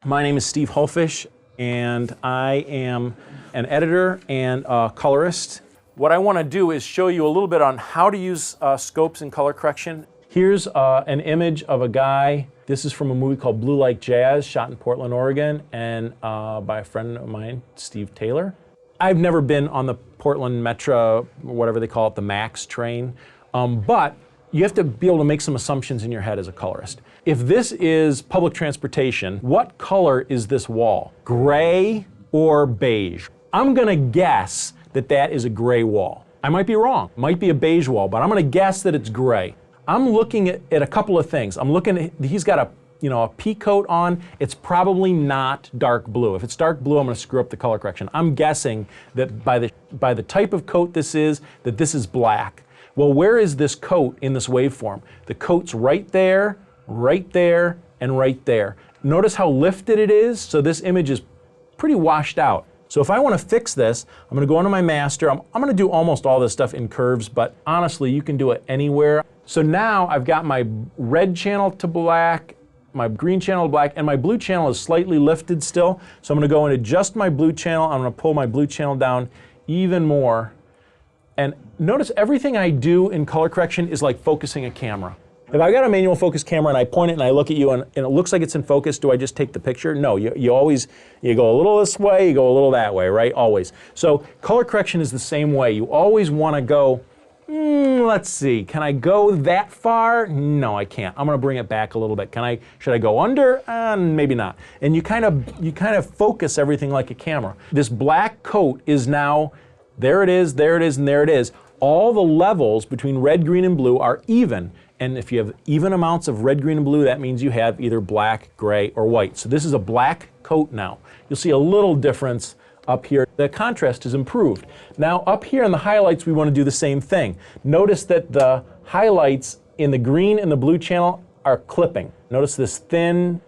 My name is Steve Hullfish, and I am an editor and a colorist. What I want to do is show you a little bit on how to use scopes in color correction. Here's an image of a guy. This is from a movie called Blue Like Jazz, shot in Portland, Oregon, and by a friend of mine, Steve Taylor. I've never been on the Portland Metro, whatever they call it, the MAX train, but you have to be able to make some assumptions in your head as a colorist. If this is public transportation, what color is this wall? Gray or beige? I'm gonna guess that that is a gray wall. I might be wrong, might be a beige wall, but I'm gonna guess that it's gray. I'm looking at a couple of things. I'm looking at, he's got a pea coat on. It's probably not dark blue. If it's dark blue, I'm gonna screw up the color correction. I'm guessing that by the type of coat this is, that this is black. Well, where is this coat in this waveform? The coat's right there, and right there. Notice how lifted it is, so this image is pretty washed out. So if I want to fix this, I'm going to go into my master. I'm going to do almost all this stuff in curves, but honestly, you can do it anywhere. So now I've got my red channel to black, my green channel to black, and my blue channel is slightly lifted still. So I'm going to go and adjust my blue channel. I'm going to pull my blue channel down even more. And notice everything I do in color correction is like focusing a camera. If I got a manual focus camera and I point it and I look at you and it looks like it's in focus, do I just take the picture? No, you go a little this way, you go a little that way, right? Always. So color correction is the same way. You always want to go, let's see, can I go that far? No, I can't. I'm going to bring it back a little bit. Should I go under? Maybe not. And you kind of focus everything like a camera. This black coat is now, there it is, and there it is. All the levels between red, green, and blue are even. And if you have even amounts of red, green, and blue, that means you have either black, gray, or white. So this is a black coat now. You'll see a little difference up here. The contrast is improved. Now up here in the highlights, we want to do the same thing. Notice that the highlights in the green and the blue channel are clipping. Notice this thin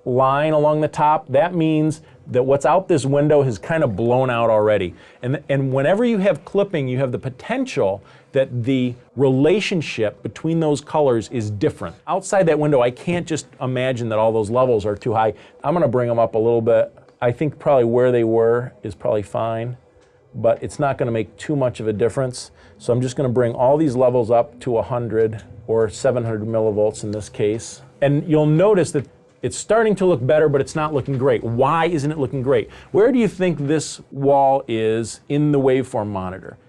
line along the top. That means that what's out this window has kind of blown out already. And whenever you have clipping, you have the potential that the relationship between those colors is different. Outside that window, I can't just imagine that all those levels are too high. I'm gonna bring them up a little bit. I think probably where they were is probably fine, but it's not gonna make too much of a difference. So I'm just gonna bring all these levels up to 100 or 700 millivolts in this case. And you'll notice that it's starting to look better, but it's not looking great. Why isn't it looking great? Where do you think this wall is in the waveform monitor?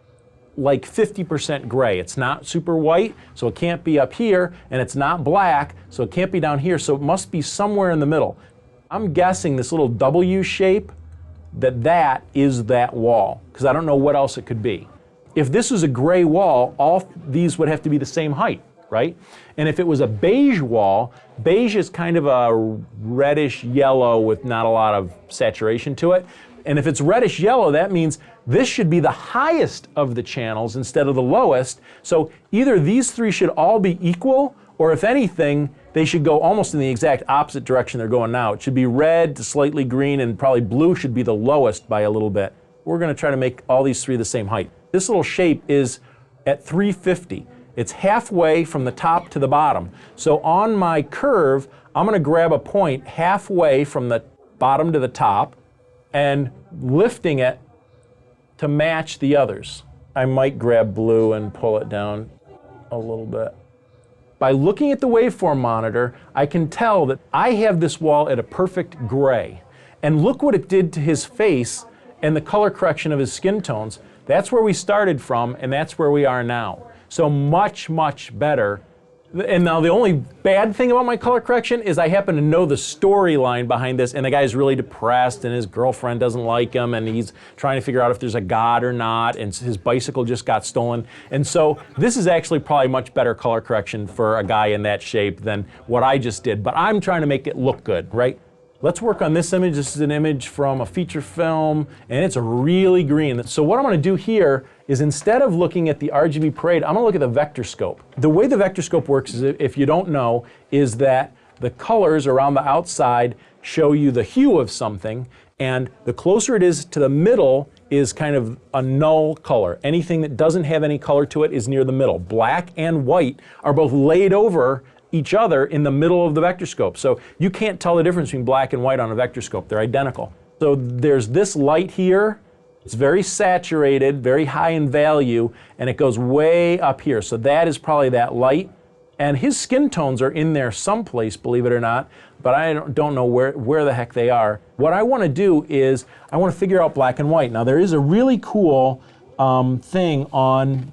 Like 50% gray. It's not super white, so it can't be up here, and it's not black, so it can't be down here, so it must be somewhere in the middle. I'm guessing this little W shape, that is that wall, because I don't know what else it could be. If this was a gray wall, all these would have to be the same height, right? And if it was a beige wall, beige is kind of a reddish yellow with not a lot of saturation to it. And if it's reddish yellow, that means this should be the highest of the channels instead of the lowest. So either these three should all be equal, or if anything, they should go almost in the exact opposite direction they're going now. It should be red to slightly green, and probably blue should be the lowest by a little bit. We're going to try to make all these three the same height. This little shape is at 350. It's halfway from the top to the bottom. So on my curve, I'm going to grab a point halfway from the bottom to the top and lifting it to match the others. I might grab blue and pull it down a little bit. By looking at the waveform monitor, I can tell that I have this wall at a perfect gray. And look what it did to his face and the color correction of his skin tones. That's where we started from, and that's where we are now. So much, much better. And now the only bad thing about my color correction is I happen to know the storyline behind this, and the guy's really depressed and his girlfriend doesn't like him and he's trying to figure out if there's a God or not, and his bicycle just got stolen. And so this is actually probably much better color correction for a guy in that shape than what I just did, but I'm trying to make it look good, right? Let's work on this image. This is an image from a feature film, and it's really green. So what I'm going to do here is, instead of looking at the RGB parade, I'm going to look at the vector scope. The way the vector scope works, is, if you don't know, is that the colors around the outside show you the hue of something, and the closer it is to the middle is kind of a null color. Anything that doesn't have any color to it is near the middle. Black and white are both laid over each other in the middle of the vector scope. So you can't tell the difference between black and white on a vector scope. They're identical. So there's this light here. It's very saturated, very high in value, and it goes way up here. So that is probably that light. And his skin tones are in there someplace, believe it or not, but I don't know where the heck they are. What I want to do is I want to figure out black and white. Now there is a really cool thing on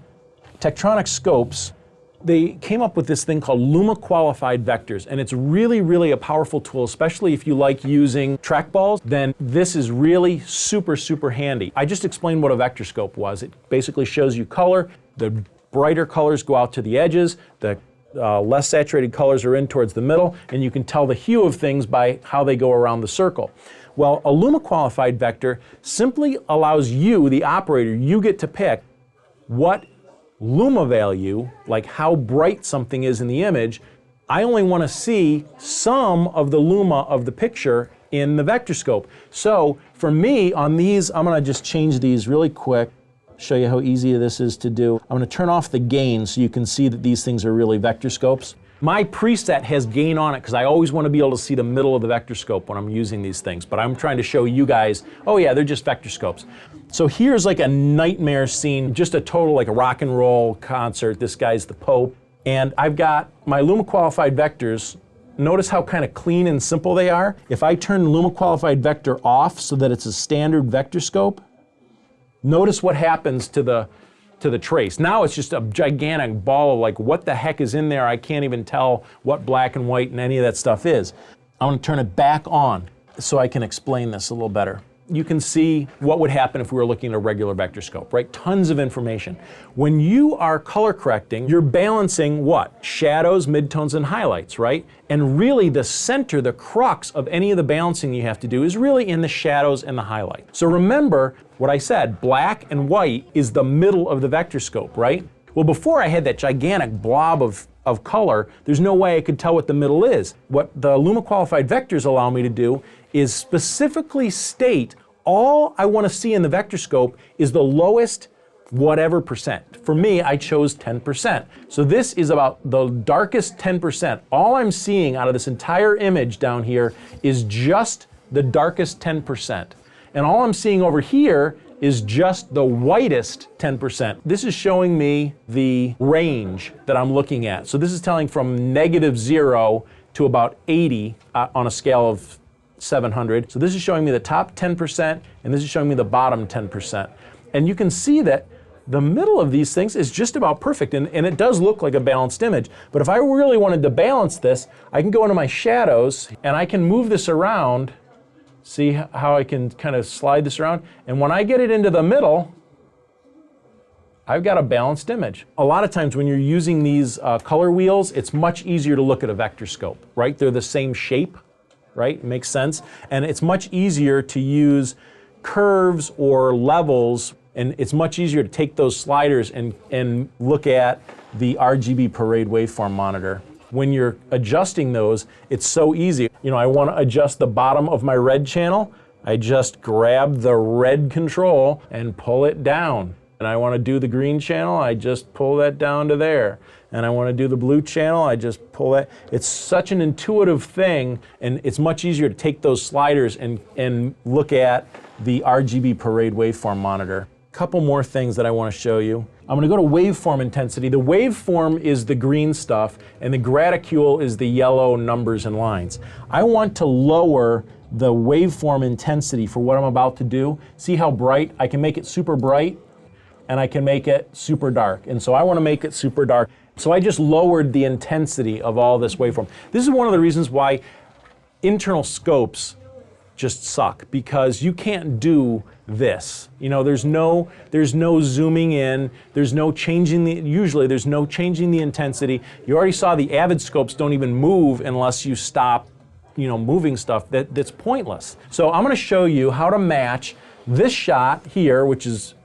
Tektronix scopes. They came up with this thing called Luma qualified vectors, and it's really, really a powerful tool, especially if you like using trackballs. Then this is really super, super handy. I just explained what a vector scope was. It basically shows you color. The brighter colors go out to the edges. The less saturated colors are in towards the middle, and you can tell the hue of things by how they go around the circle. Well, a Luma qualified vector simply allows you, the operator, you get to pick what Luma value, like how bright something is in the image. I only want to see some of the Luma of the picture in the vector scope. So for me, on these, I'm going to just change these really quick, show you how easy this is to do. I'm going to turn off the gain so you can see that these things are really vector scopes. My preset has gain on it because I always want to be able to see the middle of the vector scope when I'm using these things, but I'm trying to show you guys, oh yeah, they're just vector scopes. So here's like a nightmare scene, just a total like a rock and roll concert. This guy's the Pope, and I've got my Luma qualified vectors. Notice how kind of clean and simple they are. If I turn Luma qualified vector off so that it's a standard vector scope, notice what happens to the trace. Now it's just a gigantic ball of like, what the heck is in there? I can't even tell what black and white and any of that stuff is. I'm going to turn it back on so I can explain this a little better. You can see what would happen if we were looking at a regular vector scope, right? Tons of information. When you are color correcting, you're balancing what? Shadows, midtones, and highlights, right? And really the center, the crux of any of the balancing you have to do is really in the shadows and the highlight. So remember what I said, black and white is the middle of the vector scope, right? Well, before I had that gigantic blob of color, there's no way I could tell what the middle is. What the Luma qualified vectors allow me to do is specifically state all I want to see in the vector scope is the lowest whatever percent. For me, I chose 10%. So this is about the darkest 10%. All I'm seeing out of this entire image down here is just the darkest 10%. And all I'm seeing over here is just the whitest 10%. This is showing me the range that I'm looking at. So this is telling from -0 to about 80 on a scale of 700. So this is showing me the top 10%, and this is showing me the bottom 10%. And you can see that the middle of these things is just about perfect, and it does look like a balanced image. But if I really wanted to balance this, I can go into my shadows, and I can move this around. See how I can kind of slide this around? And when I get it into the middle, I've got a balanced image. A lot of times when you're using these color wheels, it's much easier to look at a vector scope, right? They're the same shape, right? It makes sense. And it's much easier to use curves or levels, and it's much easier to take those sliders and look at the RGB parade waveform monitor. When you're adjusting those, it's so easy. You know, I want to adjust the bottom of my red channel. I just grab the red control and pull it down. And I want to do the green channel, I just pull that down to there. And I want to do the blue channel, I just pull that. It's such an intuitive thing, and it's much easier to take those sliders and look at the RGB parade waveform monitor. Couple more things that I want to show you. I'm going to go to waveform intensity. The waveform is the green stuff, and the graticule is the yellow numbers and lines. I want to lower the waveform intensity for what I'm about to do. See how bright? I can make it super bright, and I can make it super dark. And so I want to make it super dark. So I just lowered the intensity of all this waveform. This is one of the reasons why internal scopes just suck, because you can't do this. You know, there's no zooming in, there's no changing usually there's no changing the intensity. You already saw the Avid scopes don't even move unless you stop, you know, moving stuff. That's pointless. So I'm going to show you how to match this shot here, which is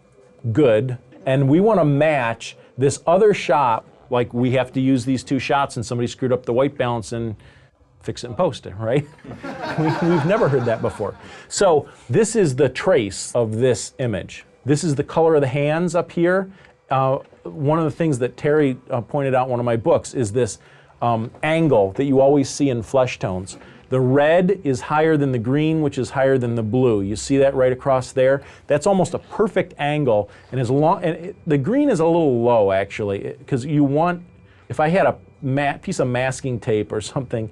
good, and we want to match this other shot. Like, we have to use these two shots and somebody screwed up the white balance and fix it and post it, right? We've never heard that before. So this is the trace of this image. This is the color of the hands up here. One of the things that Terry pointed out in one of my books is this angle that you always see in flesh tones. The red is higher than the green, which is higher than the blue. You see that right across there? That's almost a perfect angle, and the green is a little low actually, because you want, if I had a piece of masking tape or something,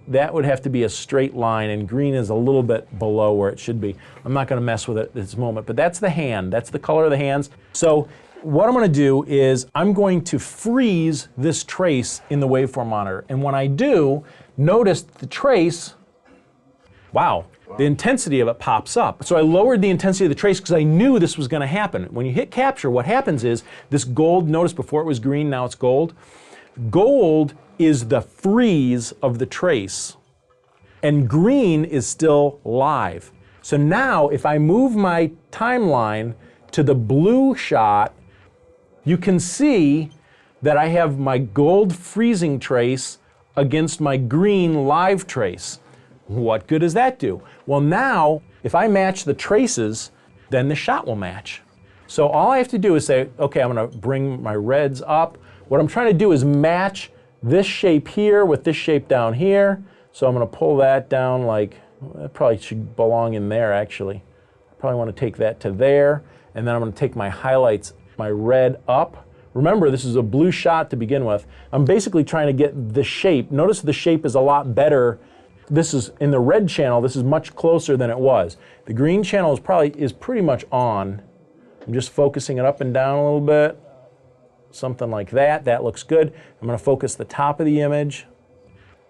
that would have to be a straight line, and green is a little bit below where it should be. I'm not going to mess with it at this moment, but that's the hand. That's the color of the hands. So what I'm going to do is I'm going to freeze this trace in the waveform monitor. And when I do, notice the trace, wow, the intensity of it pops up. So I lowered the intensity of the trace because I knew this was going to happen. When you hit capture, what happens is this gold, notice before it was green, now it's gold. Gold is the freeze of the trace, and green is still live. So now if I move my timeline to the blue shot, you can see that I have my gold freezing trace against my green live trace. What good does that do? Well, now if I match the traces, then the shot will match. So all I have to do is say, okay, I'm going to bring my reds up. What I'm trying to do is match this shape here with this shape down here. So I'm going to pull that down, like, that probably should belong in there actually. I probably want to take that to there, and then I'm going to take my highlights, my red up. Remember, this is a blue shot to begin with. I'm basically trying to get the shape. Notice the shape is a lot better. This is in the red channel, this is much closer than it was. The green channel is pretty much on. I'm just focusing it up and down a little bit. Something like that. That looks good. I'm going to focus the top of the image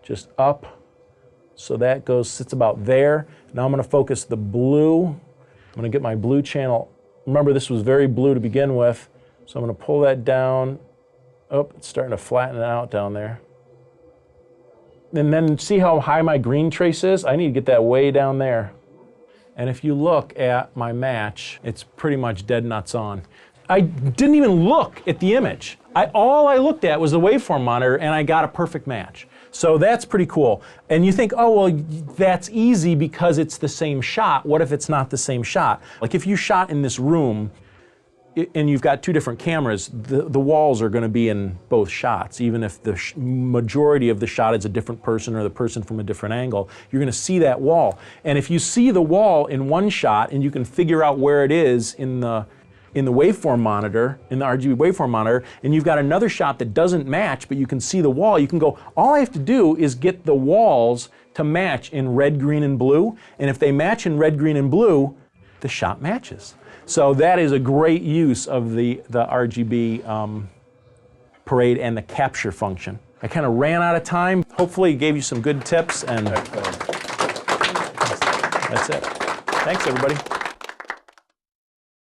just up. So that sits about there. Now I'm going to focus the blue. I'm going to get my blue channel. Remember, this was very blue to begin with. So I'm going to pull that down. Oh, it's starting to flatten it out down there. And then see how high my green trace is? I need to get that way down there. And if you look at my match, it's pretty much dead nuts on. I didn't even look at the image. All I looked at was the waveform monitor, and I got a perfect match. So that's pretty cool. And you think, oh, well, that's easy because it's the same shot. What if it's not the same shot? Like if you shot in this room and you've got two different cameras, the walls are going to be in both shots. Even if the majority of the shot is a different person or the person from a different angle, you're going to see that wall. And if you see the wall in one shot and you can figure out where it is in the waveform monitor, in the RGB waveform monitor, and you've got another shot that doesn't match, but you can see the wall, you can go, all I have to do is get the walls to match in red, green, and blue, and if they match in red, green, and blue, the shot matches. So that is a great use of the RGB parade and the capture function. I kind of ran out of time. Hopefully it gave you some good tips, and that's it. Thanks, everybody.